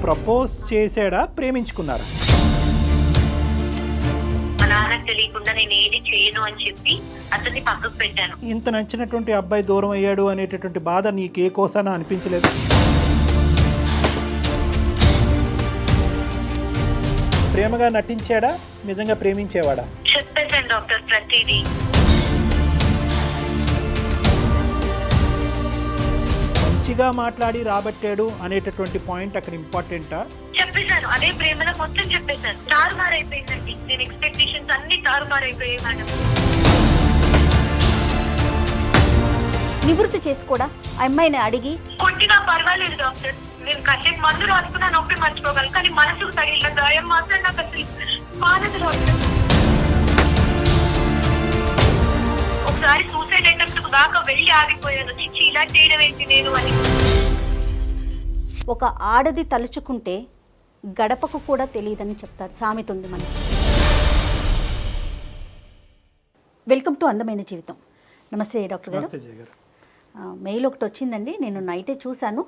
Propose చేసాడా, ప్రేమించుకున్నారా? మా నాన్నకు తెలియకుండా నేను ఏది చేయను అని చెప్పి అతన్ని పక్కకు పెట్టాను. ఇంత నచ్చినటువంటి అబ్బాయి దూరం అయ్యాడు అనేటటువంటి బాధ నీకు ఏ కోసానా అనిపించలేదు? ప్రేమగా నటించాడా, నిజంగా ప్రేమించేవాడా? చెప్పేశాను డాక్టర్ ప్రతిదీ. మంచిగా మాట్లాడి రాబట్టాడు అనేటటువంటి పాయింట్ అక్కడ ఇంపార్టెంటా? చెప్పేశాను, అదే ప్రేమలో మొత్తం చెప్పేశాను. తారుమారైపోయిందండి. నేను ఎక్స్పెక్టేషన్స్ అన్ని తారుమారైపోయాయి మేడం. నివృత్తి చేసుకోడా ఆ అమ్మాయిని అడిగి? కొట్టినా పర్వాలేదు డాక్టర్, నేను కాసేపు మందు రాసుకున్నా నొప్పి మర్చిపోగలను, కానీ మనసుకు తగిలిన గాయం మాత్రం నాకు అసలు బాధదు డాక్టర్. ఒకసారి సూసైడ్ అటెంప్ట్ దాకా వెళ్ళి ఆగిపోయాను. చిచ్చి ఇలా చేయడం ఏంటి నేను అని. ఒక ఆడది తలుచుకుంటే గడపకు కూడా తెలియదని చెప్తారు, సామెత ఉంది మనకి. వెల్కమ్ టు అందమైన జీవితం. నమస్తే డాక్టర్ గారు. మెయిల్ ఒకటి వచ్చిందండి, నేను నైటే చూశాను,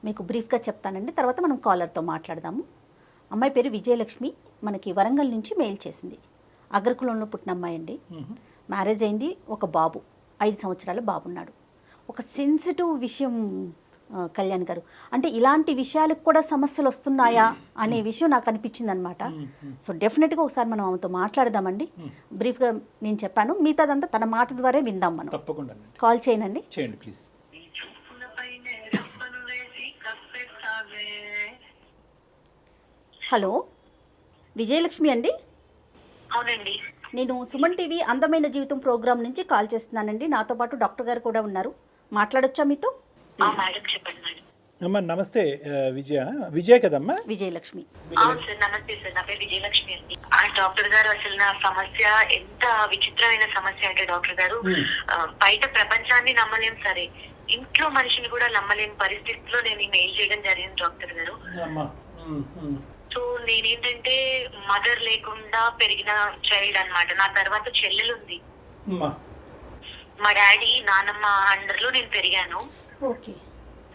మీకు బ్రీఫ్గా చెప్తానండి, తర్వాత మనం కాలర్తో మాట్లాడదాము. అమ్మాయి పేరు విజయలక్ష్మి, మనకి వరంగల్ నుంచి మెయిల్ చేసింది. అగ్రకులంలో పుట్టిన అమ్మాయి అండి. మ్యారేజ్ అయింది, ఒక బాబు, 5 సంవత్సరాల బాబు ఉన్నాడు. ఒక సెన్సిటివ్ విషయం కళ్యాణ్ గారు, అంటే ఇలాంటి విషయాలకు కూడా సమస్యలు వస్తున్నాయా అనే విషయం నాకు అనిపించింది అనమాట. సో డెఫినెట్గా ఒకసారి మనం ఆమెతో మాట్లాడదామండి. బ్రీఫ్గా నేను చెప్పాను, మిగతాదంతా తన మాట ద్వారా విందాం మనం. తప్పకుండా కాల్ చేయనండి. చేయండి ప్లీజ్. హలో, విజయలక్ష్మి అండి? అవునండి. నేను సుమన్ టీవీ అందమైన జీవితం ప్రోగ్రామ్ నుంచి కాల్ చేస్తున్నానండి. నాతో పాటు డాక్టర్ గారు కూడా ఉన్నారు, మాట్లాడొచ్చా మీతో? మేడం చెప్పండి మేడం. అమ్మా నమస్తే. విజయ కదమ్మా? విజయలక్ష్మి. అవును సార్, నమస్తే సార్, నా పేరు విజయలక్ష్మి అండి. డాక్టర్ గారు, అసలు నా సమస్య ఎంత విచిత్రమైన సమస్య అంటే డాక్టర్ గారు, బయట ప్రపంచాన్ని నమ్మలేం సరే, ఇంట్లో మనిషిని కూడా నమ్మలేని పరిస్థితిలో నేను ఈ మెయిల్ చేయడం జరిగింది డాక్టర్ గారు. సో నేనేంటంటే మదర్ లేకుండా పెరిగిన చైల్డ్ అన్నమాట. నా తర్వాత చెల్లెలు ఉంది. మా డాడీ నానమ్మ అండర్ లో నేను పెరిగాను. ఓకే.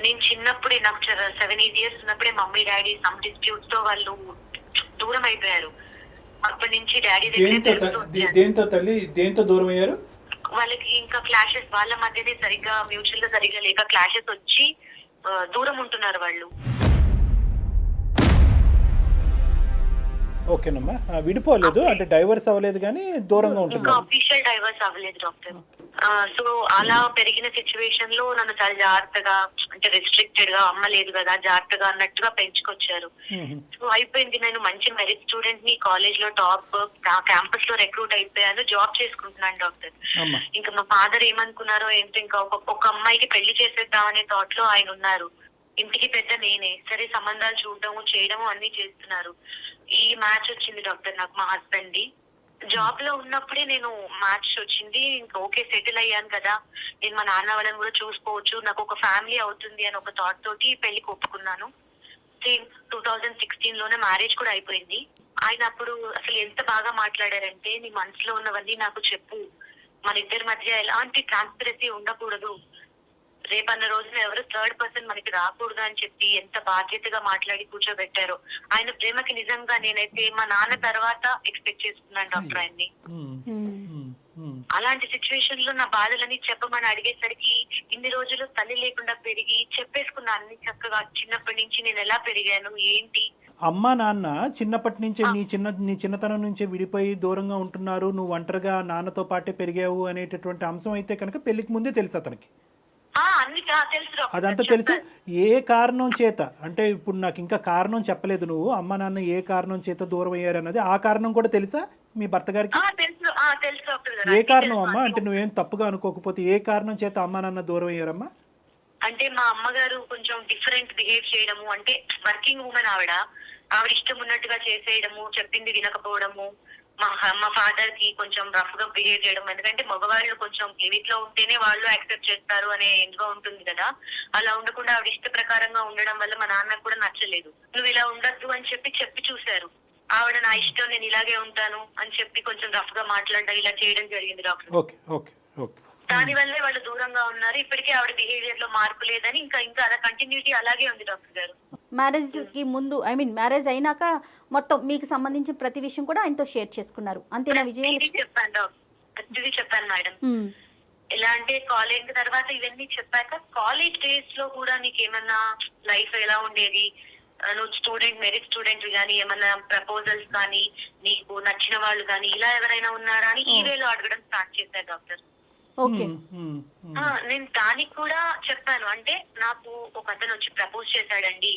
నేను చిన్నప్పుడే, నాకు 7-8 ఇయర్స్ ఉన్నప్పుడే మమ్మీ డాడీ సమ్ డిస్ప్యూట్స్ తో వాళ్ళు దూరం అయిపోయారు. అప్పటి నుంచి డాడీ దేంతో దూరం అయ్యారు? వాళ్ళకి ఇంకా క్లాషెస్, వాళ్ళ మధ్యనే సరిగ్గా మ్యూచువల్ గా సరిగ్గా లేక క్లాషెస్ వచ్చి దూరం ఉంటున్నారు వాళ్ళు. ఓకేనమ్మా, విడిపోలేదు అంటే డైవర్స్ అవ్వలేదు కానీ దూరంగా ఉంటుంది. అఫీషియల్ డైవర్స్ అవ్వలేదు డాక్టర్. సో అలా పెరిగిన సిచ్యువేషన్ లో నన్ను చాలా జాగ్రత్తగా, అంటే రెస్ట్రిక్టెడ్ గా, అమ్మ లేదు కదా జాగ్రత్తగా అన్నట్టుగా పెంచుకొచ్చారు. సో అయిపోయింది, నేను మంచి మెరిట్ స్టూడెంట్ ని, కాలేజ్ లో టాప్, క్యాంపస్ లో రిక్రూట్ అయిపోయాను, జాబ్ చేసుకుంటున్నాను డాక్టర్. ఇంకా మా ఫాదర్ ఏమనుకున్నారో ఏంటో, ఇంకా ఒక అమ్మాయికి పెళ్లి చేసేద్దామనే థాట్ లో ఆయన ఉన్నారు. ఇంటికి పెద్ద నేనే, సరే సంబంధాలు చూడటము చేయడము అన్ని చేస్తున్నారు. ఈ మ్యాచ్ వచ్చింది డాక్టర్ నాకు, మా హస్బెండ్ ది. జాబ్ లో ఉన్నప్పుడే నేను మ్యాచ్ వచ్చింది, ఇంకా ఓకే సెటిల్ అయ్యాను కదా, నేను మా నాన్న వాళ్ళని కూడా చూసుకోవచ్చు, నాకు ఒక ఫ్యామిలీ అవుతుంది అని ఒక థాట్ తోటి పెళ్లికి ఒప్పుకున్నాను. సేమ్ 2016 లోనే మ్యారేజ్ కూడా అయిపోయింది. ఆయన అప్పుడు అసలు ఎంత బాగా మాట్లాడారంటే, నీ మనసులో ఉన్నవన్నీ నాకు చెప్పు, మన ఇద్దరి మధ్య ఎలాంటి ట్రాన్స్పరెన్సీ ఉండకూడదు, రేపన్న రోజున ఎవరు థర్డ్ పర్సన్ మనకి రాకూడదు అని చెప్పి ఎంత బాధ్యతగా మాట్లాడి కూర్చోబెట్టారో. ఆయన ప్రేమకి నిజంగా నేనైతే మా నాన్న తర్వాత ఎక్స్పెక్ట్ చేసుకున్నాను డాక్టర్ ఆయన్ని. అలాంటి సిచ్యువేషన్ లో నా బాధలని చెప్పమని అడిగేసరికి, ఇన్ని రోజులు తల్లి లేకుండా పెరిగి చెప్పేసుకున్నా అన్ని చక్కగా. చిన్నప్పటి నుంచి నేను ఎలా పెరిగాను ఏంటి, అమ్మా నాన్న చిన్నప్పటి నుంచే నీ చిన్నతనం నుంచే విడిపోయి దూరంగా ఉంటున్నారు, నువ్వు ఒంటరిగా నాన్నతో పాటే పెరిగావు అనేటటువంటి అంశం అయితే కనుక పెళ్లికి ముందే తెలుసు అతనికి. అదంతా తెలుసు. ఏ కారణం చేత అంటే, ఇప్పుడు నాకు ఇంకా కారణం చెప్పలేదు నువ్వు, అమ్మ నాన్న ఏ కారణం చేత దూరం అయ్యారు అన్నది, ఆ కారణం కూడా తెలుసా మీ భర్త గారికి? ఏ కారణం అమ్మా, అంటే నువ్వేం తప్పుగా అనుకోకపోతే ఏ కారణం చేత అమ్మ నాన్న దూరం అయ్యారమ్మా? అంటే మా అమ్మగారు కొంచెం డిఫరెంట్ బిహేవ్ చేయడము, అంటే వర్కింగ్ ఉమెన్ ఆవిడ ఇష్టం ఉన్నట్టుగా చేసేయడము, చెప్పింది వినకపోవడము, మా ఫాదర్ కి కొంచెం రఫ్ గా బిహేవ్ చేయడం. ఎందుకంటే మగవాళ్ళు కొంచెం లిమిట్ లో ఉంటేనే వాళ్ళు యాక్సెప్ట్ చేస్తారు అనే ఎందుగా ఉంటుంది కదా, అలా ఉండకుండా ఆవిడ ఇష్ట ప్రకారంగా ఉండడం వల్ల మా నాన్నకు కూడా నచ్చలేదు. నువ్వు ఇలా ఉండద్దు అని చెప్పి చూశారు. ఆవిడ నా ఇష్టం, నేను ఇలాగే ఉంటాను అని చెప్పి కొంచెం రఫ్ గా మాట్లాడడం, ఇలా చేయడం జరిగింది డాక్టర్. దాని వల్లే వాళ్ళు దూరంగా ఉన్నారు. ఇప్పటికే ఆవిడ బిహేవియర్ లో మార్పు లేదని ఇంకా అలా కంటిన్యూటీ అలాగే ఉంది డాక్టర్ గారు. మ్యారేజ్కి ముందు ఐ మీన్ మ్యారేజ్ అయినాక మొత్తం మీకు సంబంధించిన ప్రతి విషయం కూడా ఆయనతో షేర్ చేసుకున్నారు అంతేనా విజయలక్ష్మి? ప్రతిదీ చెప్పాను మేడం. ఎలా అంటే కాలేజ్ తర్వాత ఇవన్నీ చెప్పాక కాలేజ్ డేస్ లో కూడా నీకు ఏమన్నా లైఫ్ ఎలా ఉండేది, నువ్వు స్టూడెంట్ మెరిట్ స్టూడెంట్ గానీ ఏమన్నా ప్రపోజల్స్ కానీ నీకు నచ్చిన వాళ్ళు కానీ ఇలా ఎవరైనా ఉన్నారా అని ఈ వేలో అడగడం స్టార్ట్ చేశారు డాక్టర్. ఓకే. నేను దానికి కూడా చెప్పాను. అంటే నాకు ఒక అతను వచ్చి ప్రపోజ్ చేశాడండి,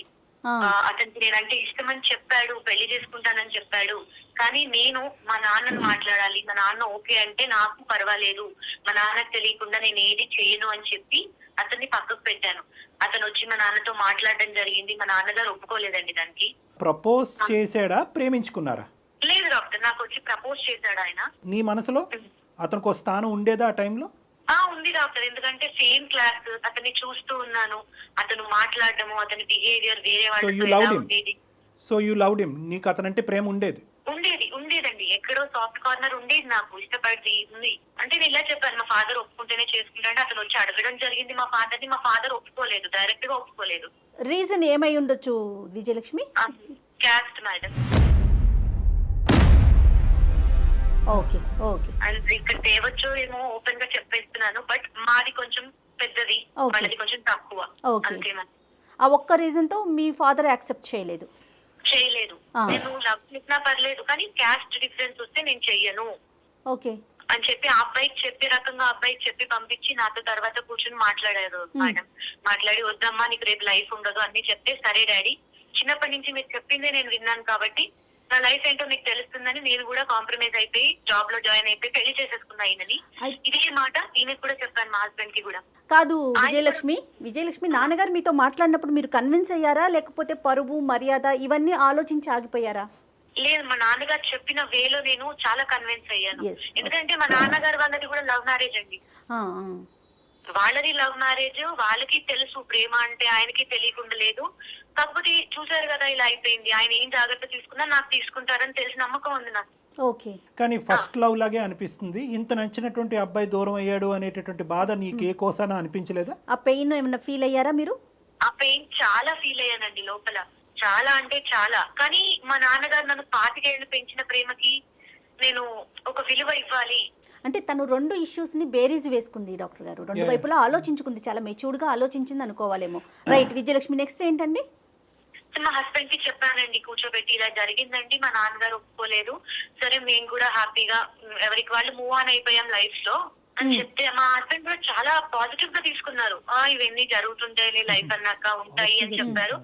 అతనికి నేనంటే ఇష్టమని చెప్పాడు, పెళ్లి చేసుకుంటానని చెప్పాడు. కానీ నేను మా నాన్నను మాట్లాడాలి, మా నాన్న ఓకే అంటే నాకు పర్వాలేదు, మా నాన్నకు తెలియకుండా నేను ఏది చేయను అని చెప్పి అతన్ని పక్కకు పెట్టాను. అతను వచ్చి మా నాన్నతో మాట్లాడడం జరిగింది. మా నాన్నగారు ఒప్పుకోలేదండి దానికి. ప్రపోజ్ చేశాడా, ప్రేమించుకున్నారా? లేదు డాక్టర్, నాకు వచ్చి ప్రపోజ్ చేశాడు ఆయన. నీ మనసులో అతనికి ఒక స్థానం ఉండేదా ఆ టైంలో? ఉంది డాక్టర్. ఎందుకంటే సేమ్ క్లాస్, అతన్ని చూస్తూ ఉన్నాను, అతను మాట్లాడటము, అతని బిహేవియర్ వేరే వాళ్ళతో ఉండేది. So you loved him. నీకు అతనంటే ప్రేమ ఉండేది? ఉండేదండి. ఎక్కడో సాఫ్ట్ కార్నర్ ఉండేది, నాకు ఇష్టపడి ఉంది. అంటే నేను ఇలా చెప్పాను, మా ఫాదర్ ఒప్పుకుంటేనే చేసుకుంటాను. అతను వచ్చి అడగడం జరిగింది మా ఫాదర్ ని. మా ఫాదర్ ఒప్పుకోలేదు, డైరెక్ట్ గా ఒప్పుకోలేదు. రీజన్ ఏమై ఉండొచ్చు Vijayalakshmi? Caste madam. Okay okay. And ఇక్కడ తేవచ్చు ఏమో ఓపెన్ గా చెప్పేస్తున్నాను, బట్ మాది కొంచెం పెద్దది, వాళ్ళది కొంచెం తక్కువ. ఆ ఒక్క రీజన్ తో మీ ఫాదర్ యాక్సెప్ట్ చేయలేదు? నేను లవ్ చేసినా పర్లేదు కానీ క్యాస్ట్ డిఫరెన్స్ వస్తే నేను చెయ్యను ఓకే అని చెప్పి ఆ అబ్బాయికి చెప్పే రకంగా అబ్బాయికి చెప్పి పంపించి నాతో తర్వాత కూర్చొని మాట్లాడారు మేడం. మాట్లాడి వద్దమ్మా నీకు రేపు లైఫ్ ఉండదు అన్ని చెప్తే, సరే డాడీ చిన్నప్పటి నుంచి మీరు చెప్పిందే నేను విన్నాను కాబట్టి నా లైఫ్ ఏంటో మీకు తెలుస్తుందని నేను కూడా కాంప్రమైజ్ అయిపోయి జాబ్ లో జాయిన్ అయిపోయి పెళ్లి చేసేసుకున్నా ఆయనని. ఇదే మాట ఈయనకి కూడా చెప్పాను, మా హస్బెండ్ కి కూడా. కాదు విజయలక్ష్మి నాన్నగారు మీతో మాట్లాడినప్పుడు మీరు కన్విన్స్ అయ్యారా, లేకపోతే పరువు మర్యాద ఇవన్నీ ఆలోచించి ఆగిపోయారా? లేదు, మా నాన్నగారు చెప్పిన వేలో నేను చాలా కన్విన్స్ అయ్యాను. ఎందుకంటే మా నాన్నగారు వాళ్ళది కూడా లవ్ మ్యారేజ్ అండి. వాళ్ళది లవ్ మ్యారేజ్, వాళ్ళకి తెలుసు ప్రేమ అంటే, ఆయనకి తెలియకుండా లేదు. కాకపోతే చూసారు కదా ఇలా అయిపోయింది. ఆయన ఏం జాగ్రత్త తీసుకున్నా నాకు తీసుకుంటారని తెలిసి నమ్మకం ఉంది నాకు. ఓకే. కానీ ఫస్ట్ లవ్ లాగే అనిపిస్తుంది. ఇంత నచ్చినటువంటి అబ్బాయి దూరం అయ్యాడు అనేటటువంటి బాధ నీకు ఏ కోసాన అనిపించలేదా? ఆ పెయిన్ ఏమైనా ఫీల్ అయ్యారా మీరు? ఆ పెయిన్ చాలా ఫీల్ అయ్యానండి లోపల, చాలా అంటే చాలా. కానీ మా నాన్నగారు నన్ను 25 ఏళ్ళు పెంచిన ప్రేమకి నేను ఒక విలువ ఇవ్వాలి. అంటే తను రెండు ఇష్యూస్ ని బేరీజ్ వేసుకుంది డాక్టర్ గారు, రెండు వైపులా ఆలోచించుకుంది, చాలా మెచ్యూర్డ్ గా ఆలోచించింది అనుకోవాలేమో. రైట్ విజయలక్ష్మి, నెక్స్ట్ ఏంటండి? మా హస్బెండ్ కి చెప్పానండి కూర్చోబెట్టి, ఇలా జరిగిందండి, మా నాన్నగారు ఒప్పుకోలేదు, సరే మేము కూడా హ్యాపీగా ఎవరికి వాళ్ళు మూవ్ ఆన్ అయిపోయాం లైఫ్ లో అని చెప్తే మా హస్బెండ్ కూడా చాలా పాజిటివ్ గా తీసుకున్నారు. ఇవన్నీ జరుగుతుంటాయి లైఫ్ అన్నాక ఉంటాయి అని చెప్పారు.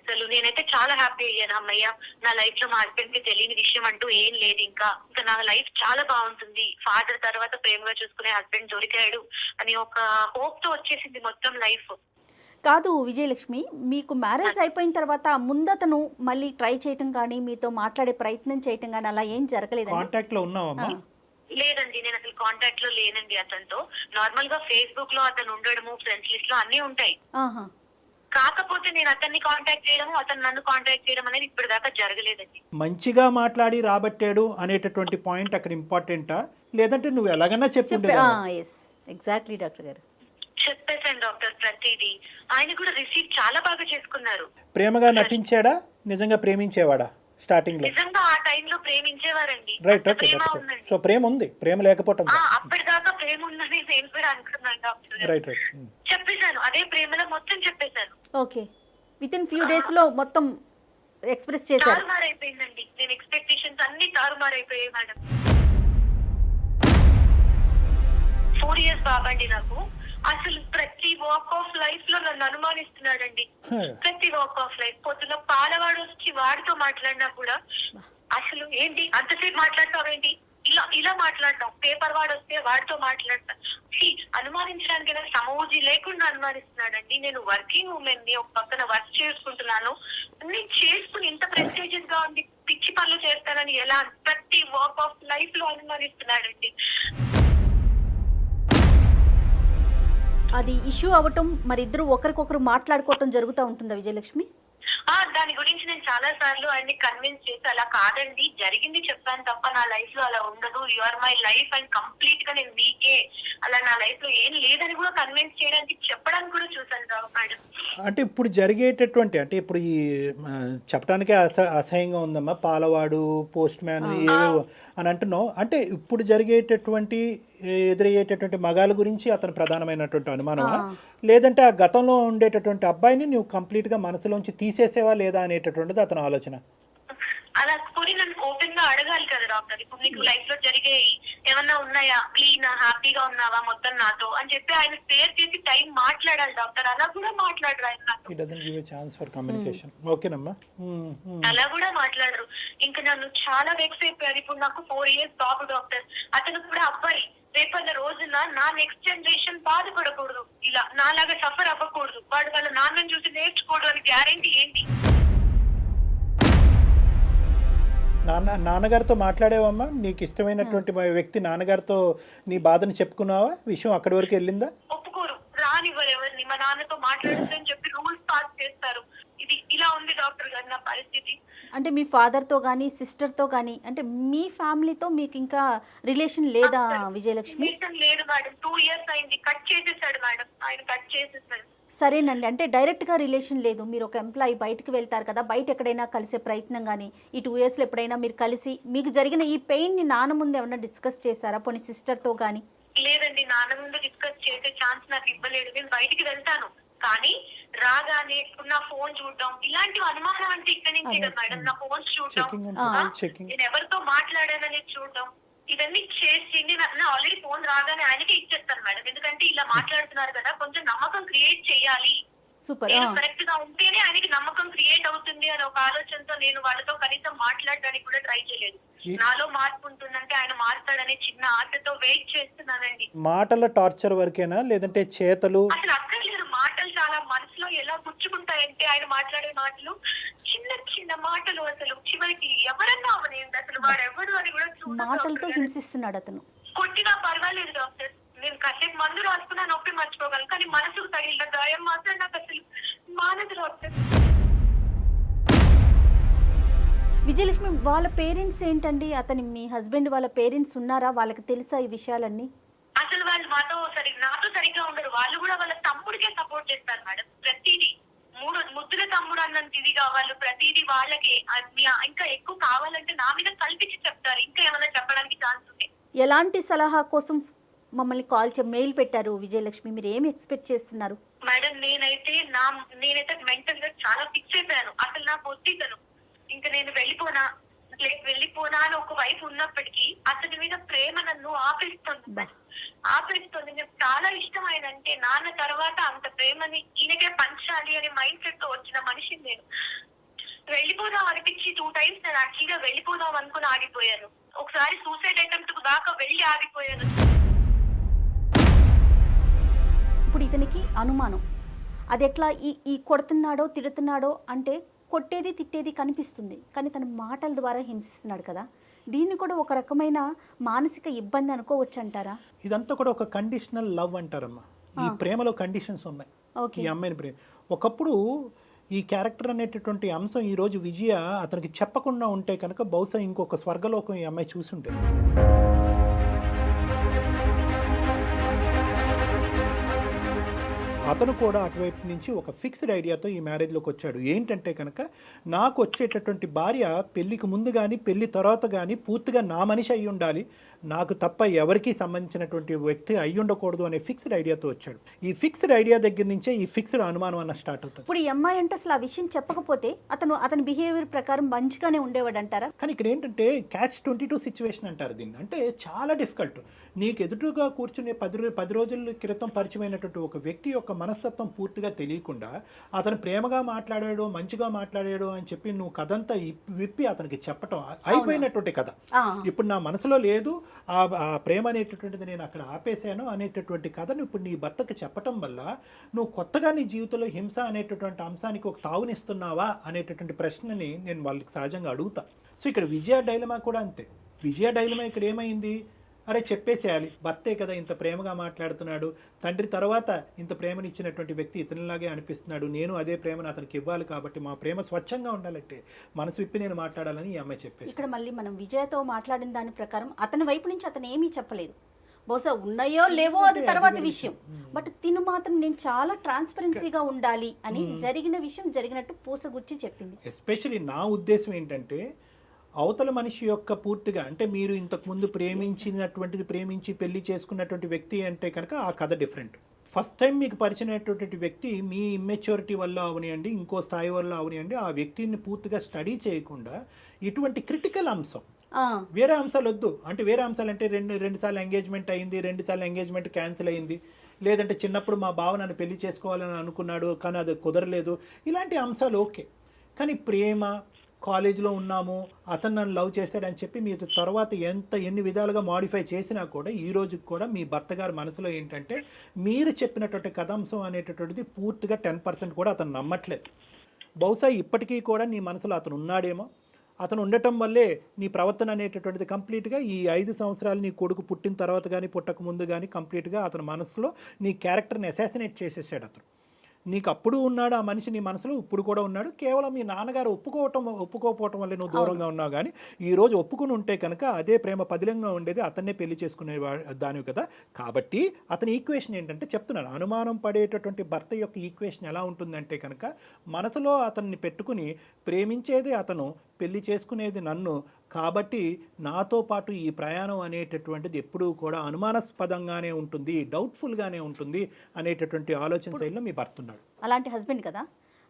అసలు నేనైతే చాలా హ్యాపీ అయ్యాను, అమ్మయ్య నా లైఫ్ లో మా హస్బెండ్ కి తెలియని విషయం అంటూ ఏం లేదు, ఇంకా నా లైఫ్ చాలా బాగుంటుంది, ఫాదర్ తర్వాత ప్రేమగా చూసుకునే హస్బెండ్ దొరికాడు అని ఒక హోప్ తో వచ్చేసింది మొత్తం లైఫ్. కాదు విజయలక్ష్మి, మీకు మ్యారేజ్ అయిపోయిన తర్వాత ముందతను మళ్ళీ ట్రై చేయటం కానీ మీతో మాట్లాడే ప్రయత్నం చేయటం కానీ అలా ఏం జరగలేదు? కాంటాక్ట్ లో ఉన్నావమ్మా? లేదండి, నేను అసలు కాంటాక్ట్ లో లేనండి అతనితో. నార్మల్ గా ఫేస్బుక్ లో అతను ఉండడము, ఫ్రెండ్స్ లిస్ట్ లో అన్ని ఉంటాయి. కాకపోతే నేను అతన్ని కాంటాక్ట్ చేయడము, అతను నన్ను కాంటాక్ట్ చేయడం అనేది ఇప్పుడు దాకా జరగలేదండి. మంచిగా మాట్లాడి రాబట్టాడు అనేటటువంటి పాయింట్ అక్కడ ఇంపార్టెంటా, లేదంటే నువ్వు ఎలాగన్నా చెప్పిండే? ఎగ్జాక్ట్లీ డాక్టర్ గారు చెప్పేశాను డాక్టర్ ప్రతిదీ. ఆయన కూడా రిసీవ్ చాలా బాగా చేసుకున్నారు. ప్రేమగా నటించాడా, నిజంగా ప్రేమించేవాడా? స్టార్టింగ్ లో నిజంగా ఆ టైంలో ప్రేమించేవారండి. రైట్. ఓకే. సో ప్రేమ ఉంది, ప్రేమ లేకపోవటం అప్పటిదాకా ప్రేమ ఉందని నేను కూడా అనుకున్నాను డాక్టర్. రైట్. చెప్పేశాను, అదే ప్రేమలో మొత్తం చెప్పేశాను. Okay. With in few days లో మొత్తం ఎక్స్ప్రెస్ చేశారు. తారుమారైపోయిందండి, నేను ఎక్స్పెక్టేషన్స్ అన్ని తారుమారైపోయాయి మేడం. 4 years బాబండి నాకు. అసలు ప్రతి వాక్ ఆఫ్ లైఫ్ లో నన్ను అనుమానిస్తున్నాడండి, ప్రతి వాక్ ఆఫ్ లైఫ్. పొద్దున పాలవాడు వచ్చి వాడితో మాట్లాడినా కూడా అసలు ఏంటి అంతసేపు మాట్లాడతావేంటి, ఇలా మాట్లాడతాం. పేపర్ వాడు వస్తే వాడితో మాట్లాడతా. అనుమానించడానికి సమూజీ లేకుండా అనుమానిస్తున్నాడండి. నేను వర్కింగ్ ఉమెన్ ని, ఒక పక్కన వర్క్ చేసుకుంటున్నాను, నేను చేసుకుని ఇంత ప్రెస్టీజియస్ గా ఉంది, పిచ్చి పనులు చేస్తానని ఎలా ప్రతి వాక్ ఆఫ్ లైఫ్ లో అనుమానిస్తున్నాడండి. అది ఇష్యూ అవ్వటం, మరి ఇద్దరు ఒకరికొకరు మాట్లాడుకోవటం జరుగుతూ ఉంటుందా విజయలక్ష్మి? దాని గురించి నేను చాలా సార్లు ఆయన్ని కన్విన్స్ చేసి అలా కాదండి జరిగింది చెప్పాను తప్ప నా లైఫ్ లో అలా ఉండదు, you are my life and complete గా నేను మీకే, అలా నా లైఫ్ లో ఏం లేదని కూడా కన్విన్స్ చేయడానికి చెప్పడానికి కూడా చూసాను మేడం. అంటే ఇప్పుడు జరిగేటటువంటి అంటే ఇప్పుడు ఈ చెప్పడానికే అసహ్యంగా ఉందమ్మా, పాలవాడు పోస్ట్ మ్యాన్ ఏవేవో అని అంటున్నావు. అంటే ఇప్పుడు జరిగేటటువంటి ఎదురయ్యేటటువంటి మగాల గురించి అతను ప్రధానమైనటువంటి అనుమానమా, లేదంటే ఆ గతంలో ఉండేటటువంటి అబ్బాయిని నువ్వు కంప్లీట్గా మనసులోంచి తీసేసేవా లేదా అనేటటువంటిది అతని ఆలోచన? అలా కొని నన్ను ఓపెన్ గా అడగాలి కదా డాక్టర్. ఇప్పుడు నీకు లైఫ్ లో జరిగే ఏమన్నా ఉన్నాయా, క్లీన్ హ్యాపీగా ఉన్నావా మొత్తం నాతో అని చెప్పి ఆయన స్పేర్ చేసి టైం మాట్లాడాలి డాక్టర్. అలా కూడా మాట్లాడరు ఆయన నాతో. He doesn't give a chance for communication. ఓకేనమ్మా. అలా కూడా మాట్లాడరు. ఇంకా నన్ను చాలా వెక్స్ అయిపోయారు. ఇప్పుడు నాకు 4 years బాబు డాక్టర్. అతను కూడా అబ్బాయి. రేపన్న రోజున నా నెక్స్ట్ జనరేషన్ బాధపడకూడదు, ఇలా నాలాగా సఫర్ అవ్వకూడదు, వాడు వాళ్ళ నాన్నని చూసి నేర్చుకోవడం అని గ్యారెంటీ ఏంటి? నాన్నగారితో మాట్లాడేవమ్మా? నీకు ఇష్టమైనటువంటి వ్యక్తి నాన్నగారితో నీ బాధను చెప్పుకున్నావా? విషయం అక్కడి వరకు వెళ్ళిందా? ఒప్పుకోరు, రానివ్వరు ఎవరిని. మా నాన్నతో మాట్లాడొద్దని చెప్పి రూల్స్ పాస్ చేస్తారు. ఇది ఇలా ఉంది డాక్టర్ గారు నా పరిస్థితి. అంటే మీ ఫాదర్తో కానీ సిస్టర్తో కానీ అంటే మీ ఫ్యామిలీతో మీకు ఇంకా రిలేషన్ లేదా విజయలక్ష్మి? లేదు మేడం, 2 years అయింది. కట్ చేసేసాడు మేడం, ఆయన కట్ చేసేసాడు. సరేనండి, అంటే డైరెక్ట్గా రిలేషన్ లేదు. మీరు ఒక ఎంప్లాయీ బయటకు వెళ్తారు కదా, బయట ఎక్కడైనా కలిసే ప్రయత్నం కానీ ఈ 2 yearsలో ఎప్పుడైనా మీరు కలిసి మీకు జరిగిన ఈ పెయిన్ని నాన్న ముందు ఏమన్నా డిస్కస్ చేశారా, పోనీ సిస్టర్తో కానీ? లేదండి, నాన్న ముందు డిస్కస్ చేసే ఛాన్స్ నాకు ఇవ్వలేదు. నేను బయటికి వెళ్తాను కానీ రాగానే నా ఫోన్ చూడడం, ఇలాంటివి అనుమానం అంటే ఇక్కడి నుంచి కదా మేడం. నా ఫోన్స్ చూడడం, నేను ఎవరితో మాట్లాడాననేది చూడడం, ఇవన్నీ చేసి నేను ఆల్రెడీ ఫోన్ రాగానే ఆయనకి ఇచ్చేస్తాను మేడం. ఎందుకంటే ఇలా మాట్లాడుతున్నారు కదా, కొంచెం నమ్మకం క్రియేట్ చేయాలి. కరెక్ట్ గా ఉంటేనే ఆయనకి నమ్మకం క్రియేట్ అవుతుంది అనే ఒక ఆలోచనతో నేను వాళ్ళతో కనీసం మాట్లాడడానికి కూడా ట్రై చేయలేదు. నాలో మార్పు ఉంటుందంటే ఆయన మారుతాడనే చిన్న ఆశతో వెయిట్ చేస్తున్నానండి. మాటల టార్చర్ వరకేనా లేదంటే చేతలు? అసలు అక్కర్లేదు, మాటలు చాలా మనసులో ఎలా గుచ్చుకుంటాయంటే ఆయన మాట్లాడే మాటలు చిన్న చిన్న మాటలు. అసలు చివరికి ఎవరన్నా అవనేది అసలు వాడెవరు అని కూడా మాటలతో హింసిస్తున్నాడు అతను. కొట్టినా పర్వాలేదు డాక్టర్, నేను కాసేపు మందు రాసుకున్నా నొప్పి మర్చిపోగలను, కానీ మనసుకు తగిలిన గాయం మాత్రం నాకు అసలు మానదు డాక్టర్. విజయలక్ష్మి, వాళ్ళ పేరెంట్స్ ఏంటండి? అతని మీ హస్బెండ్ వాళ్ళ పేరెంట్స్ ఉన్నారా? వాళ్ళకి తెలుసా ఈ విషయాలన్నీ? అసలు వాళ్ళు నాతో సరిగ్గా ఉండరు. వాళ్ళు కూడా వాళ్ళ తమ్ముడికే సపోర్ట్ చేస్తారు మేడం. ప్రతిదీ ముద్దుల తమ్ముడు అన్నంత ఇదిగా వాళ్ళు ప్రతిదీ వాళ్ళకి ఇంకా ఎక్కువ కావాలంటే నా మీద కల్పించి చెప్తారు. ఇంకా ఏమైనా చెప్పడానికి ఛాన్స్ ఉంది. ఎలాంటి సలహా కోసం మమ్మల్ని మెయిల్ పెట్టారు విజయలక్ష్మి? మీరు ఏమి ఎక్స్పెక్ట్ చేస్తున్నారు? మేడం నేనైతే మెంటల్ గా చాలా ఫిక్స్ అయిపోయాను. అసలు నాకు వద్దితను, ఇంకా నేను వెళ్ళిపోనా అని ఒక వైపు ఉన్నప్పటికీ అతని మీద ప్రేమ నన్ను ఆపేస్తుంది. నాకు చాలా ఇష్టం ఆయన అంటే. నాన్న తర్వాత అంత ప్రేమని ఈయనకే పంచాలి అనే మైండ్ సెట్ తో వచ్చిన మనిషిని నేను. వెళ్ళిపోదాం అనిపించి 2 times నేను యాక్చువల్గా వెళ్ళిపోదాం అనుకుని ఆగిపోయాను. ఒకసారి సూసైడ్ అటెంప్ట్ దాకా వెళ్ళి ఆగిపోయాను. ఇప్పుడు ఇతనికి అనుమానం, అది ఎట్లా ఈ కొడుతున్నాడో తిడుతున్నాడో అంటే కొట్టేది తిట్టేది కనిపిస్తుంది, కానీ తన మాటల ద్వారా హింసిస్తున్నాడు కదా, దీన్ని కూడా ఒక రకమైన మానసిక ఇబ్బంది అనుకోవచ్చు అంటారా? ఇదంతా కూడా ఒక కండిషనల్ లవ్ అంటారమ్మా. ఈ ప్రేమలో కండిషన్స్ ఉన్నాయి. ఈ అమ్మాయిని ప్రేమ ఒకప్పుడు ఈ క్యారెక్టర్ అనేటటువంటి అంశం ఈ రోజు విజయ అతనికి చెప్పకుండా ఉంటే కనుక బహుశా ఇంకొక స్వర్గలోకం ఈ అమ్మాయి చూసి ఉంటుంది. అతను కూడా అటువైపు నుంచి ఒక ఫిక్స్డ్ ఐడియాతో ఈ మ్యారేజ్లోకి వచ్చాడు. ఏంటంటే కనుక నాకు వచ్చేటటువంటి భార్య పెళ్లికి ముందు కానీ పెళ్లి తర్వాత కానీ పూర్తిగా నా మనిషి అయి ఉండాలి, నాకు తప్ప ఎవరికి సంబంధించినటువంటి వ్యక్తి అయి ఉండకూడదు అనే ఫిక్స్డ్ ఐడియాతో వచ్చాడు. ఈ ఫిక్స్డ్ ఐడియా దగ్గర నుంచే ఈ ఫిక్స్డ్ అనుమానం అన్న స్టార్ట్ అవుతుంది. ఇప్పుడు ఈ అమ్మాయి అంటే అసలు ఆ విషయం చెప్పకపోతే అతని బిహేవియర్ ప్రకారం మంచిగానే ఉండేవాడు అంటారా? కానీ ఇక్కడ ఏంటంటే catch-22 సిచ్యువేషన్ అంటారు దీన్ని. అంటే చాలా డిఫికల్ట్. నీకు ఎదురుగా కూర్చునే 10 రోజుల క్రితం పరిచయమైనటువంటి ఒక వ్యక్తి యొక్క మనస్తత్వం పూర్తిగా తెలియకుండా అతను ప్రేమగా మాట్లాడాడు, మంచిగా మాట్లాడాడు అని చెప్పి నువ్వు కథంతా విప్పి అతనికి చెప్పటం అయిపోయినటువంటి కథ. ఇప్పుడు నా మనసులో లేదు, ఆ ప్రేమ అనేటటువంటిది నేను అక్కడ ఆపేశాను అనేటటువంటి కథను ఇప్పుడు నీ భర్తకు చెప్పటం వల్ల నువ్వు కొత్తగా నీ జీవితంలో హింస అనేటటువంటి అంశానికి ఒక తావునిస్తున్నావా అనేటటువంటి ప్రశ్నని నేను వాళ్ళకి సహజంగా అడుగుతా. సో ఇక్కడ విజయ డైలమా కూడా అంతే. విజయ డైలమా ఇక్కడ ఏమైంది, అరే చెప్పేసేయాలి, భర్తే కదా ఇంత ప్రేమగా మాట్లాడుతున్నాడు, తండ్రి తర్వాత ఇంత ప్రేమనిచ్చినటువంటి వ్యక్తి ఇతనిలాగే అనిపిస్తున్నాడు, నేను అదే ప్రేమను అతనికి ఇవ్వాలి, కాబట్టి మా ప్రేమ స్వచ్ఛంగా ఉండాలంటే మనసు విప్పి నేను మాట్లాడాలని ఈ అమ్మాయి చెప్పేసి. ఇక్కడ మళ్ళీ మనం విజయతో మాట్లాడిన దాని ప్రకారం అతని వైపు నుంచి అతను ఏమీ చెప్పలేదు. బహుశా ఉన్నాయో లేవో అది తర్వాత విషయం, బట్ తిను మాత్రం నేను చాలా ట్రాన్స్పరెన్సీగా ఉండాలి అని జరిగిన విషయం జరిగినట్టు పూసగుచ్చి చెప్పింది. ఎస్పెషలీ నా ఉద్దేశం ఏంటంటే అవతల మనిషి యొక్క పూర్తిగా అంటే మీరు ఇంతకుముందు ప్రేమించినటువంటిది ప్రేమించి పెళ్లి చేసుకున్నటువంటి వ్యక్తి అంటే కనుక ఆ కథ డిఫరెంట్. ఫస్ట్ టైం మీకు పరిచయమైనటువంటి వ్యక్తి మీ ఇమ్మెచ్యూరిటీ వల్ల అవనియండి, ఇంకో స్థాయి వల్ల అవనియండి, ఆ వ్యక్తిని పూర్తిగా స్టడీ చేయకుండా ఇటువంటి క్రిటికల్ అంశం వేరే అంశాలు వద్దు. అంటే వేరే అంశాలు అంటే రెండు సార్లు ఎంగేజ్మెంట్ అయింది, 2 సార్లు ఎంగేజ్మెంట్ క్యాన్సిల్ అయింది, లేదంటే చిన్నప్పుడు మా బావ నన్ను పెళ్లి చేసుకోవాలని అనుకున్నాడు కానీ అది కుదరలేదు, ఇలాంటి అంశాలు ఓకే. కానీ ప్రేమ, కాలేజీలో ఉన్నాము, అతను నన్ను లవ్ చేశాడని చెప్పి మీరు తర్వాత ఎన్ని విధాలుగా మాడిఫై చేసినా కూడా ఈ రోజుకి కూడా మీ భర్త గారి మనసులో ఏంటంటే మీరు చెప్పినటువంటి కథాంశం అనేటటువంటిది పూర్తిగా 10% కూడా అతను నమ్మట్లేదు. బహుశా ఇప్పటికీ కూడా నీ మనసులో అతను ఉన్నాడేమో, అతను ఉండటం వల్లే నీ ప్రవర్తన అనేటటువంటిది కంప్లీట్గా ఈ 5 సంవత్సరాలు నీ కొడుకు పుట్టిన తర్వాత కానీ పుట్టక ముందు కానీ కంప్లీట్గా అతని మనసులో నీ క్యారెక్టర్ని అసాసినేట్ చేసేసాడు అతను. నీకు అప్పుడు ఉన్నాడు ఆ మనిషి నీ మనసులో, ఇప్పుడు కూడా ఉన్నాడు. కేవలం మీ నాన్నగారు ఒప్పుకోకపోవటం వల్ల నువ్వు దూరంగా ఉన్నావు, కానీ ఈ రోజు ఒప్పుకుని ఉంటే కనుక అదే ప్రేమ పదిలంగా ఉండేది, అతన్నే పెళ్లి చేసుకునే దానివి కదా. కాబట్టి అతని ఈక్వేషన్ ఏంటంటే చెప్తున్నాను, అనుమానం పడేటటువంటి భర్త యొక్క ఈక్వేషన్ ఎలా ఉంటుందంటే కనుక మనసులో అతన్ని పెట్టుకుని ప్రేమించేది అతను, పెళ్లి చేసుకునేది నన్ను, కాబట్టి నాతో పాటు ఈ ప్రయాణం అనేటటువంటిది ఎప్పుడూ కూడా అనుమానాస్పదంగానే ఉంటుంది, డౌట్ఫుల్గానే ఉంటుంది అనేటటువంటి ఆలోచన శైలిలో మీ భర్త ఉన్నాడు. అలాంటి హస్బెండ్ కదా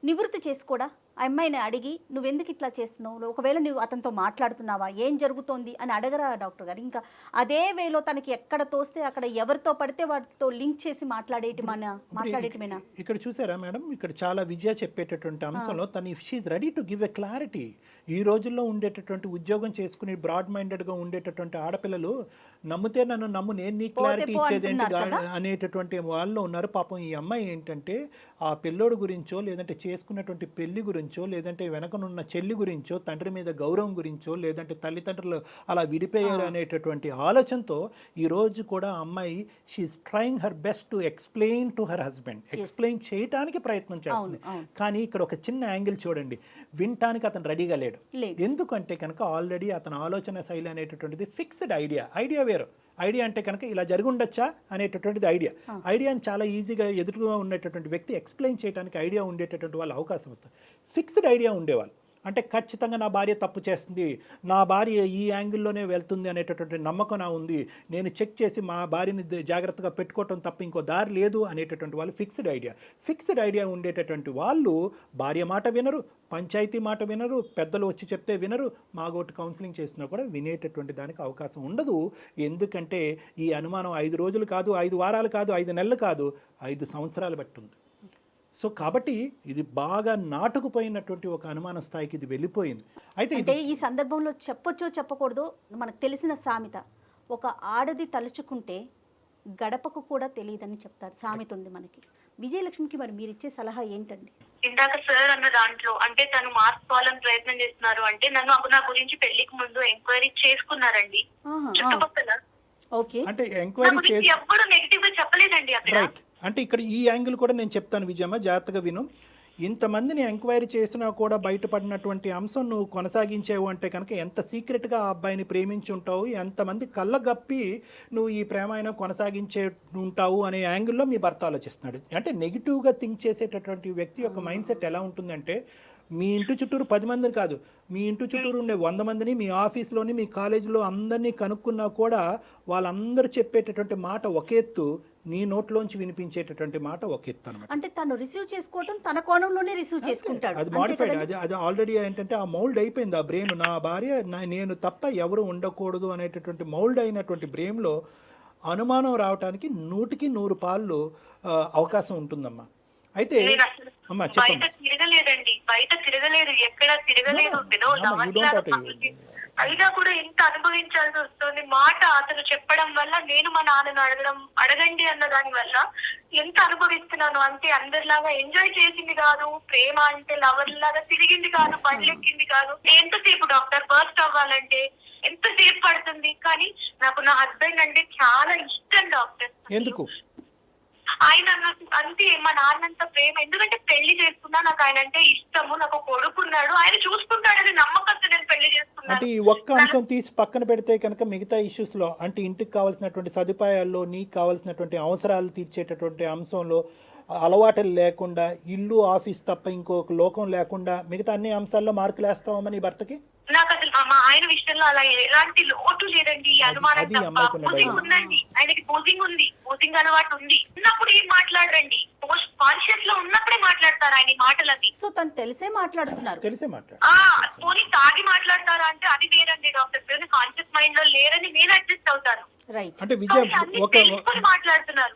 నివృత్తి చేసుకోడా ఆ అమ్మాయిని అడిగి నువ్వెందుకు ఇట్లా చేస్తున్నావు, ఒకవేళ నువ్వు అతనితో మాట్లాడుతున్నావా, ఏం జరుగుతోంది అని అడగరా డాక్టర్ గారు? ఇంకా అదే వేలో తనకి ఎక్కడ తోస్తే అక్కడ ఎవరితో పడితే వాటితో లింక్ చేసి మాట్లాడేటమేనా? ఇక్కడ చూసారా మేడం, ఇక్కడ చాలా విజయ చెప్పేటటువంటి అంశంలో తను if she ready to give a clarity. ఈ రోజుల్లో ఉండేటటువంటి ఉద్యోగం చేసుకుని బ్రాడ్ మైండెడ్గా ఉండేటటువంటి ఆడపిల్లలు నమ్మితే నన్ను నమ్ము, నేను నీ క్లారిటీ ఇచ్చేది ఏంటి అనేటటువంటి వాళ్ళు ఉన్నారు. పాపం ఈ అమ్మాయి ఏంటంటే ఆ పిల్లోడు గురించో, లేదంటే చేసుకున్నటువంటి పెళ్లి గురించో, లేదంటే వెనకనున్న చెల్లి గురించో, తండ్రి మీద గౌరవం గురించో, లేదంటే తల్లిదండ్రులు అలా విడిపోయారు అనేటటువంటి ఆలోచనతో ఈ రోజు కూడా అమ్మాయి she's trying her best to explain to her husband, explain చేయడానికి ప్రయత్నం చేస్తుంది. కానీ ఇక్కడ ఒక చిన్న యాంగిల్ చూడండి, వినటానికి అతను రెడీగా లేడు. ఎందుకంటే కనుక ఆల్రెడీ అతని ఆలోచన శైలి అనేటటువంటిది ఫిక్స్డ్ ఐడియా వేరు. ఐడియా అంటే కనుక ఇలా జరిగి ఉండొచ్చా అనేటటువంటిది ఐడియాని చాలా ఈజీగా ఎదురుగా ఉండేటటువంటి వ్యక్తి ఎక్స్ప్లెయిన్ చేయడానికి ఐడియా ఉండేటటువంటి వాళ్ళు అవకాశం వస్తుంది. ఫిక్స్డ్ ఐడియా ఉండేవాళ్ళు అంటే ఖచ్చితంగా నా భార్య తప్పు చేస్తుంది, నా భార్య ఈ యాంగిల్లోనే వెళ్తుంది అనేటటువంటి నమ్మకం నా ఉంది, నేను చెక్ చేసి మా భార్యని జాగ్రత్తగా పెట్టుకోవటం తప్ప ఇంకో దారి లేదు అనేటటువంటి వాళ్ళు ఫిక్స్డ్ ఐడియా ఉండేటటువంటి వాళ్ళు భార్య మాట వినరు, పంచాయతీ మాట వినరు, పెద్దలు వచ్చి చెప్తే వినరు, మాగోటి కౌన్సిలింగ్ చేసినా కూడా వినేటటువంటి దానికి అవకాశం ఉండదు. ఎందుకంటే ఈ అనుమానం 5 రోజులు కాదు, 5 వారాలు కాదు, 5 నెలలు కాదు, 5 సంవత్సరాలు బట్టి ఉంది. సో కాబట్టి ఇది బాగా నాటుకుపోయినటువంటి ఒక అనుమాన స్థాయికి ఇది వెళ్ళిపోయింది. అయితే ఈ సందర్భంలో చెప్పొచ్చో చెప్పకూడదో మనకు తెలిసిన సామెత, ఒక ఆడది తలుచుకుంటే గడపకు కూడా తెలియదని చెప్తారు, సామెత ఉంది మనకి. విజయలక్ష్మికి మరి మీరు ఇచ్చే సలహా ఏంటండి? ఇందాక సార్ అన్న దాంట్లో అంటే తను మార్చుకోవాలని ప్రయత్నం చేస్తున్నారు అంటే నన్ను నా గురించి పెళ్లికి ముందు ఎంక్వైరీ చేసుకున్నారండి చుట్టుపక్కల. ఓకే, అంటే ఎంక్వైరీ చేసి ఎప్పుడు నెగటివ్ గా చెప్పలేదండి అక్కడ. అంటే ఇక్కడ ఈ యాంగిల్ కూడా నేను చెప్తాను విజయమ్మ, జాగ్రత్తగా విను. ఇంతమందిని ఎంక్వైరీ చేసినా కూడా బయటపడినటువంటి అంశం నువ్వు కొనసాగించావు అంటే కనుక ఎంత సీక్రెట్గా ఆ అబ్బాయిని ప్రేమించి ఉంటావు, ఎంతమంది కళ్ళగప్పి నువ్వు ఈ ప్రేమాయణం కొనసాగించే ఉంటావు అనే యాంగిల్లో మీ భర్త ఆలోచిస్తున్నాడు. అంటే నెగిటివ్గా థింక్ చేసేటటువంటి వ్యక్తి యొక్క మైండ్ సెట్ ఎలా ఉంటుందంటే మీ ఇంటి చుట్టూరు 10 మందిని కాదు, మీ ఇంటి చుట్టూరు ఉండే 100 మందిని, మీ ఆఫీస్లోని మీ కాలేజీలో అందరినీ కనుక్కున్నా కూడా వాళ్ళందరూ చెప్పేటటువంటి మాట ఒక ఎత్తు, నీ నోట్లోంచి వినిపించేటటువంటి మాట ఒక ఎత్తు అనమాట. అంటే తను రిసీవ్ చేసుకోవటం తన కోణంలోనే రిసీవ్ చేసుకుంటాడు, అది మాడిఫైడ్, అది ఆల్రెడీ ఏంటంటే ఆ మౌల్డ్ అయిపోయింది. ఆ బ్రెయిన్ నా భార్య నేను తప్ప ఎవరు ఉండకూడదు అనేటటువంటి మౌల్డ్ అయినటువంటి బ్రెయిన్లో అనుమానం రావడానికి 100కి 100 పాళ్ళు అవకాశం ఉంటుందమ్మా. అయితే అమ్మా బయట తిరగలేదండి, బయట తిరగలేదు, ఎక్కడ తిరగలేదు. అయినా కూడా ఎంత అనుభవించాల్సి వస్తుంది. మాట అతను చెప్పడం వల్ల నేను మా నాన్నను అడగండి అన్న దాని వల్ల ఎంత అనుభవిస్తున్నాను అంటే, అందరిలాగా ఎంజాయ్ చేసింది కాదు, ప్రేమ అంటే లవర్ లాగా తిరిగింది కాదు, బండ్లెక్కింది కాదు. ఎంతసేపు డాక్టర్ బర్స్ట్ అవ్వాలంటే ఎంతసేపు పడుతుంది. కానీ నాకు నా హస్బెండ్ అంటే చాలా ఇష్టం డాక్టర్. ఎందుకు? ఆయన నాకు అంతే, మా నాన్నంత ప్రేమ. ఎందుకంటే పెళ్లి చేసుకున్నా, నాకు ఆయన అంటే ఇష్టము, నాకు కొడుకున్నాడు, ఆయన చూసుకుంటాడని నమ్మకంతో నేను పెళ్లి చేసుకున్నాను. అంటే ఈ ఒక్క అంశం తీసి పక్కన పెడితే కనుక మిగతా ఇష్యూస్ లో, అంటే ఇంటికి కావాల్సినటువంటి సదుపాయాల్లో, నీకు కావాల్సినటువంటి అవసరాలు తీర్చేటటువంటి అంశంలో అలవాటులు లేకుండా, ఇల్లు ఆఫీస్ తప్ప ఇంకొక లోకం లేకుండా మిగతా అన్ని అంశాల్లో మార్కులు వేస్తావమ్మా నీ భర్తకి? నాకు అసలు మా ఆయన విషయంలో అలా ఎలాంటి లోటు లేదండి. అనుమానం తప్ప. బూజింగ్ ఉందండి, ఆయనకి బూజింగ్ ఉంది, బూజింగ్ అలవాటు ఉంది. ఉన్నప్పుడు ఏం మాట్లాడరండి, పోస్ట్ కాన్షియస్ లో ఉన్నప్పుడే మాట్లాడతారు ఆయన మాటలది. సో తను తెలిసే మాట్లాడుతున్నారు. పోనీ తాగి మాట్లాడతారా అంటే అది వేరండి డాక్టర్. కాన్షియస్ మైండ్ లో లేరని నేను అడ్జస్ట్ అవుతాను. అంటే విజయ్ మాట్లాడుతున్నారు.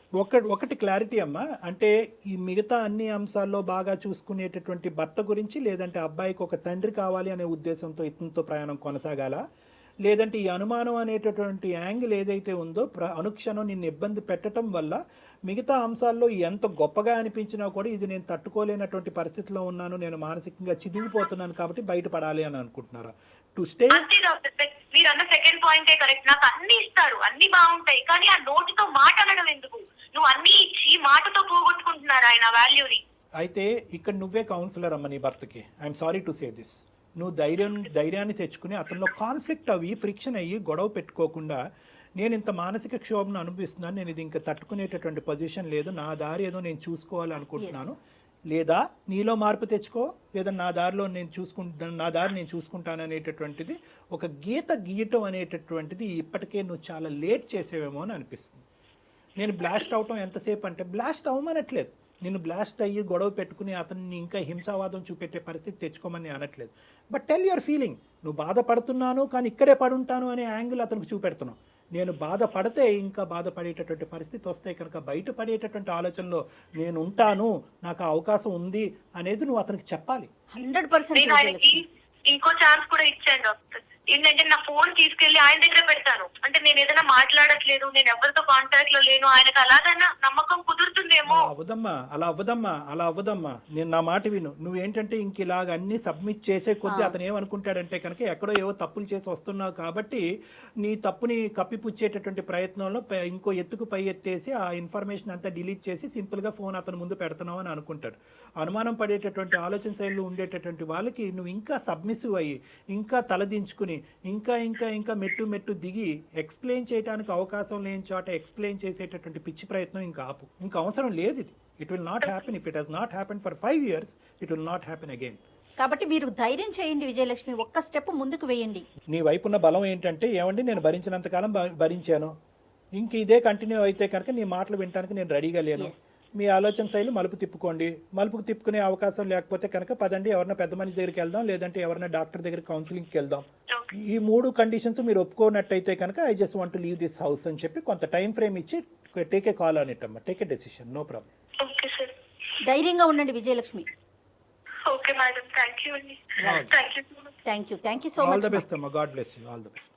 ఒకటి క్లారిటీ అమ్మా, అంటే ఈ మిగతా అన్ని అంశాల్లో బాగా చూసుకునేటటువంటి భర్త గురించి, లేదంటే అబ్బాయికి ఒక తండ్రి కావాలి అనే ఉద్దేశంతో ఇతనితో ప్రయాణం కొనసాగాల, లేదంటే ఈ అనుమానం అనేటటువంటి యాంగిల్ ఏదైతే ఉందో అనుక్షణం నిన్ను ఇబ్బంది పెట్టడం వల్ల మిగతా అంశాల్లో ఎంత గొప్పగా అనిపించినా కూడా ఇది నేను తట్టుకోలేనటువంటి పరిస్థితిలో ఉన్నాను, నేను మానసికంగా చిదిగిపోతున్నాను కాబట్టి బయటపడాలి అని అనుకుంటున్నారా? To stay. మీరు అన్న సెకండ్ పాయింటే కరెక్ట్. నాకు అన్ని ఇస్తారు, అన్ని బాగుంటాయి, కానీ ఆ నోటితో మాట అనడం ఎందుకు? నువ్వు అన్ని ఇచ్చి మాటతో పోగొట్టుకుంటున్నారు ఆయన వాల్యూని. అయితే ఇక్కడ నువ్వే కౌన్సిలర్ అమ్మ నీ భర్తకి. I'm sorry to say this. నువ్వు ధైర్యాన్ని తెచ్చుకుని అతనిలో కాన్ఫ్లిక్ట్ అవి ఫ్రిక్షన్ అయ్యి గొడవ పెట్టుకోకుండా, నేను ఇంత మానసిక క్షోభను అనుభవిస్తున్నాను, నేను ఇది ఇంకా తట్టుకునేటటువంటి పొజిషన్ లేదు, నా దారి ఏదో నేను చూసుకోవాలి అనుకుంటున్నాను, లేదా నీలో మార్పు తెచ్చుకో, లేదా నా దారి నేను చూసుకుంటాను అనేటటువంటిది ఒక గీత గీయటం అనేటటువంటిది ఇప్పటికే నువ్వు చాలా లేట్ చేసేవేమో అని అనిపిస్తుంది. నేను బ్లాస్ట్ అవటం ఎంతసేపు అంటే, బ్లాస్ట్ అవ్వమనట్లేదు, నిన్ను బ్లాస్ట్ అయ్యి గొడవ పెట్టుకుని అతన్ని ఇంకా హింసావాదం చూపెట్టే పరిస్థితి తెచ్చుకోమని అనట్లేదు. But tell your feeling. నువ్వు బాధపడుతున్నాను కానీ ఇక్కడే పడుంటాను అనే యాంగిల్ అతనికి చూపెడుతున్నావు. నేను బాధపడితే ఇంకా బాధపడేటటువంటి పరిస్థితి వస్తే కనుక బయటపడేటటువంటి ఆలోచనలో నేను ఉంటాను, నాకు అవకాశం ఉంది అనేది నువ్వు అతనికి చెప్పాలి. 100% ఇంకో ఛాన్స్ కూడా ఇచ్చాను డాక్టర్. ఏంటంటే నా ఫోన్ తీసుకెళ్లి ఆయన దగ్గర పెడతాను. అంటే నేను ఏదైనా మాట్లాడట్లేదు, నేను ఎవరితో కాంటాక్ట్ లో లేను, ఆయనకు అలాగైనా నమ్మకం కుదురుతుందేమో. అలా అవ్వదమ్మా. నేను నా మాట విను. నువ్వేంటంటే ఇంక ఇలాగ అన్ని సబ్మిట్ చేసే కొద్దీ అతను ఏమనుకుంటాడంటే కనుక ఎక్కడో ఏవో తప్పులు చేసి వస్తున్నావు కాబట్టి నీ తప్పుని కప్పిపుచ్చేటటువంటి ప్రయత్నంలో ఇంకో ఎత్తుకు పై ఎత్తేసి ఆ ఇన్ఫర్మేషన్ అంతా డిలీట్ చేసి సింపుల్ గా ఫోన్ అతను ముందు పెడుతున్నావు అని అనుకుంటాడు. అనుమానం పడేటటువంటి ఆలోచన శైలిలో ఉండేటటువంటి వాళ్ళకి నువ్వు ఇంకా సబ్మిసివ్ అయ్యి, ఇంకా తలదించుకుని, ఇంకా మెట్టు దిగి ఎక్స్ప్లెయిన్ చేయడానికి అవకాశం లేని చోట ఎక్స్ప్లెయిన్ చేసేటటువంటి పిచ్చి ప్రయత్నం ఇంకా ఆపు. ఇంకా అవసరం లేదు ఇది. It will not happen. If it has not happen for 5 years, it will not happen again. కాబట్టి మీరు ధైర్యం చేయండి విజయలక్ష్మి, ఒక్క స్టెప్ ముందుకు వేయండి. నీ వైపున్న బలం ఏంటంటే, ఏమండి నేను భరించినంతకాలం భరించాను, ఇంక ఇదే కంటిన్యూ అయితే కనుక నీ మాటలు వినడానికి నేను రెడీగా లేను. మీ ఆలోచన శైలి మలుపు తిప్పుకోండి. మలుపుకు తిప్పుకునే అవకాశం లేకపోతే కనుక పదండి, ఎవరైనా పెద్ద మనిషి దగ్గరికి వెళ్దాం, లేదంటే ఎవరైనా డాక్టర్ దగ్గర కౌన్సిలింగ్కి వెళ్దాం. ఈ 3 కండిషన్స్ మీరు ఒప్పుకోనట్టయితే కనుక I just want to leave this house అని చెప్పి కొంత టైం ఫ్రేమ్ ఇచ్చి take a call on it అమ్మా. Take a decision, no problem. ధైర్యంగా ఉండండి Vijayalakshmi. Okay madam, thank you అండి. Thank you so much. Thank you so much. All the best అమ్మా. God bless you. All the best.